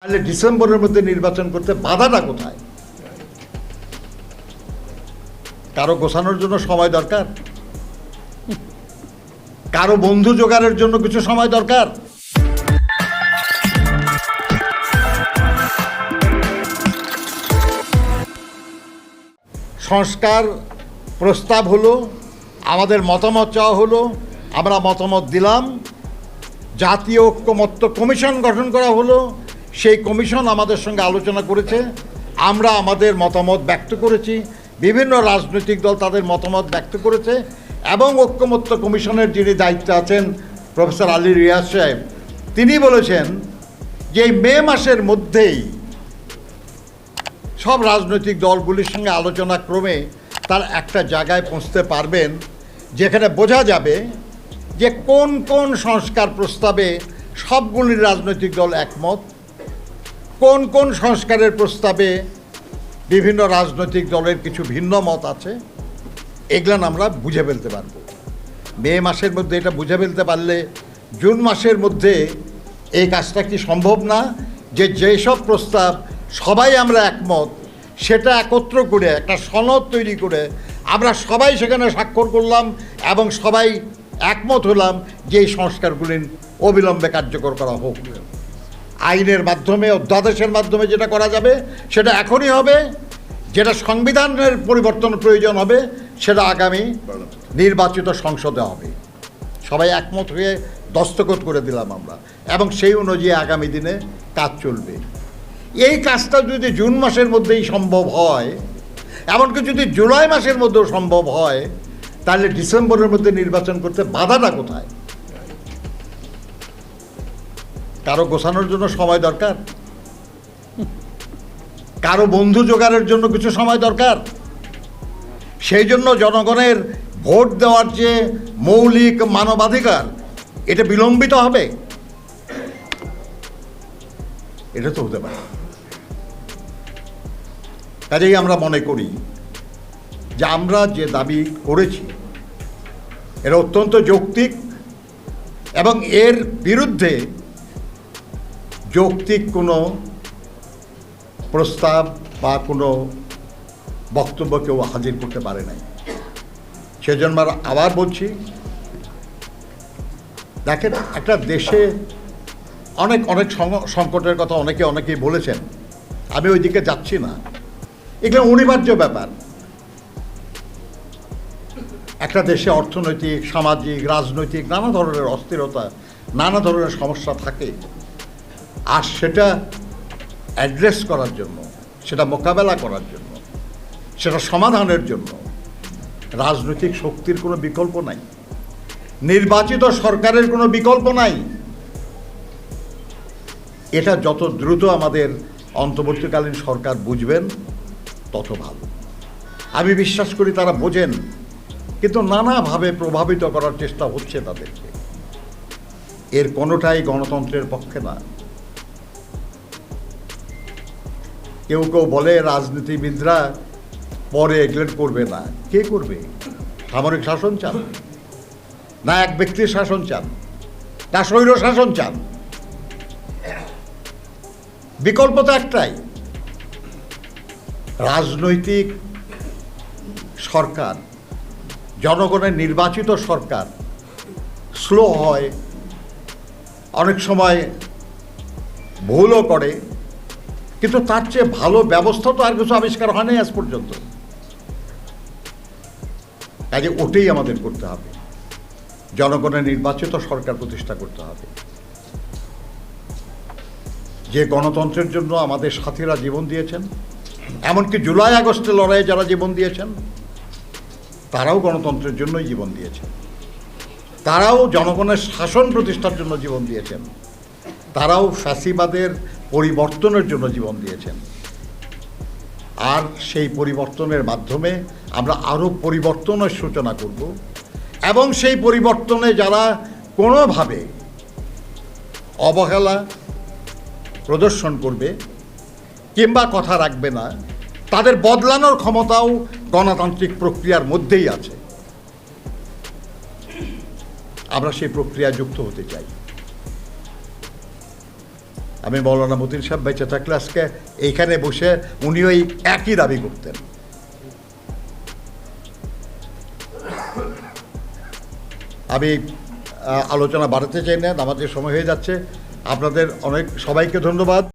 তাহলে ডিসেম্বরের মধ্যে নির্বাচন করতে বাধাটা কোথায়? কারো গোছানোর জন্য সময় দরকার, কারো বন্ধু জোগাড়ের জন্য কিছু সময় দরকার। সংস্কার প্রস্তাব হলো, আমাদের মতামত চাওয়া হলো, আমরা মতামত দিলাম, জাতীয় ঐক্যমত্য কমিশন গঠন করা হলো, সেই কমিশন আমাদের সঙ্গে আলোচনা করেছে, আমরা আমাদের মতামত ব্যক্ত করেছি, বিভিন্ন রাজনৈতিক দল তাদের মতামত ব্যক্ত করেছে এবং ঐক্যমত্য কমিশনের যিনি দায়িত্বে আছেন প্রফেসর আলী রিয়াজ সাহেব, তিনি বলেছেন যে এই মে মাসের মধ্যেই সব রাজনৈতিক দলগুলির সঙ্গে আলোচনা ক্রমে তার একটা জায়গায় পৌঁছতে পারবেন যেখানে বোঝা যাবে যে কোন কোন সংস্কার প্রস্তাবে সবগুলি রাজনৈতিক দল একমত, কোন কোন সংস্কারের প্রস্তাবে বিভিন্ন রাজনৈতিক দলের কিছু ভিন্ন মত আছে। এগুলো আমরা বুঝে ফেলতে পারব। মে মাসের মধ্যে এটা বুঝে ফেলতে পারলে জুন মাসের মধ্যে এই কাজটা কি সম্ভব না যে যেসব প্রস্তাব সবাই আমরা একমত সেটা একত্র করে একটা সনদ তৈরি করে আমরা সবাই সেখানে স্বাক্ষর করলাম এবং সবাই একমত হলাম যে এই সংস্কারগুলি অবিলম্বে কার্যকর করা হোক। আইনের মাধ্যমে, অধ্যাদেশের মাধ্যমে যেটা করা যাবে সেটা এখনই হবে, যেটা সংবিধানের পরিবর্তন প্রয়োজন হবে সেটা আগামী নির্বাচিত সংসদে হবে। সবাই একমত হয়ে দস্তখত করে দিলাম আমরা এবং সেই অনুযায়ী আগামী দিনে কাজ চলবে। এই কাজটা যদি জুন মাসের মধ্যেই সম্ভব হয়, এমনকি যদি জুলাই মাসের মধ্যেও সম্ভব হয়, তাহলে ডিসেম্বরের মধ্যে নির্বাচন করতে বাধাটা কোথায়? কারো গোছানোর জন্য সময় দরকার, কারো বন্ধু জোগাড়ের জন্য কিছু সময় দরকার। সেই জন্য জনগণের ভোট দেওয়ার যে মৌলিক মানবাধিকার এটা বিলম্বিত হবে? এটা তো হতে পারে। কাজেই আমরা মনে করি যে আমরা যে দাবি করেছি এটা অত্যন্ত যৌক্তিক এবং এর বিরুদ্ধে যৌক্তিক কোনো প্রস্তাব বা কোনো বক্তব্য কেউ হাজির করতে পারে নাই। সেজন্য আবার বলছি, দেখেন একটা দেশে অনেক অনেক সংকটের কথা অনেকেই বলেছেন, আমি ওই দিকে যাচ্ছি না, এগুলো অনিবার্য ব্যাপার। একটা দেশে অর্থনৈতিক, সামাজিক, রাজনৈতিক নানা ধরনের অস্থিরতা, নানা ধরনের সমস্যা থাকে, আর সেটা অ্যাড্রেস করার জন্য, সেটা মোকাবেলা করার জন্য, সেটা সমাধানের জন্য রাজনৈতিক শক্তির কোনো বিকল্প নাই, নির্বাচিত সরকারের কোনো বিকল্প নাই। এটা যত দ্রুত আমাদের অন্তর্বর্তীকালীন সরকার বুঝবেন তত ভালো। আমি বিশ্বাস করি তারা বোঝেন, কিন্তু নানাভাবে প্রভাবিত করার চেষ্টা হচ্ছে তাদেরকে। এর কোনোটাই গণতন্ত্রের পক্ষে না। কেউ কেউ বলে রাজনীতিবিদরা পরে এগুলো করবে না। কে করবে? সামরিক শাসন চান না এক ব্যক্তির শাসন চান না স্বৈর শাসন চান? বিকল্প তো একটাই, রাজনৈতিক সরকার, জনগণের নির্বাচিত সরকার স্লো হয়, অনেক সময় ভুলও করে, কিন্তু তার চেয়ে ভালো ব্যবস্থা তো আর কিছু আবিষ্কার হয়নি আজ পর্যন্ত। কাজে ওটাই আমাদের করতে হবে, জনগণের নির্বাচিত সরকার প্রতিষ্ঠা করতে হবে। যে গণতন্ত্রের জন্য আমাদের সাথীরা জীবন দিয়েছেন, এমনকি জুলাই আগস্টে লড়াইয়ে যারা জীবন দিয়েছেন তারাও গণতন্ত্রের জন্যই জীবন দিয়েছেন, তারাও জনগণের শাসন প্রতিষ্ঠার জন্য জীবন দিয়েছেন, তারাও ফ্যাসিবাদের পরিবর্তনের জন্য জীবন দিয়েছেন। আর সেই পরিবর্তনের মাধ্যমে আমরা আরও পরিবর্তনের সূচনা করব এবং সেই পরিবর্তনে যারা কোনোভাবে অবহেলা প্রদর্শন করবে কিংবা কথা রাখবে না, তাদের বদলানোর ক্ষমতাও গণতান্ত্রিক প্রক্রিয়ার মধ্যেই আছে। আমরা সেই প্রক্রিয়ায় যুক্ত হতে চাই। আমি মৌলানা মতিন সাহেব বেঁচে থাকলে আজকে এইখানে বসে উনিও এই একই দাবি করতেন। আমি আলোচনা বাড়াতে চাই না, আমাদের সময় হয়ে যাচ্ছে। আপনাদের অনেক সবাইকে ধন্যবাদ।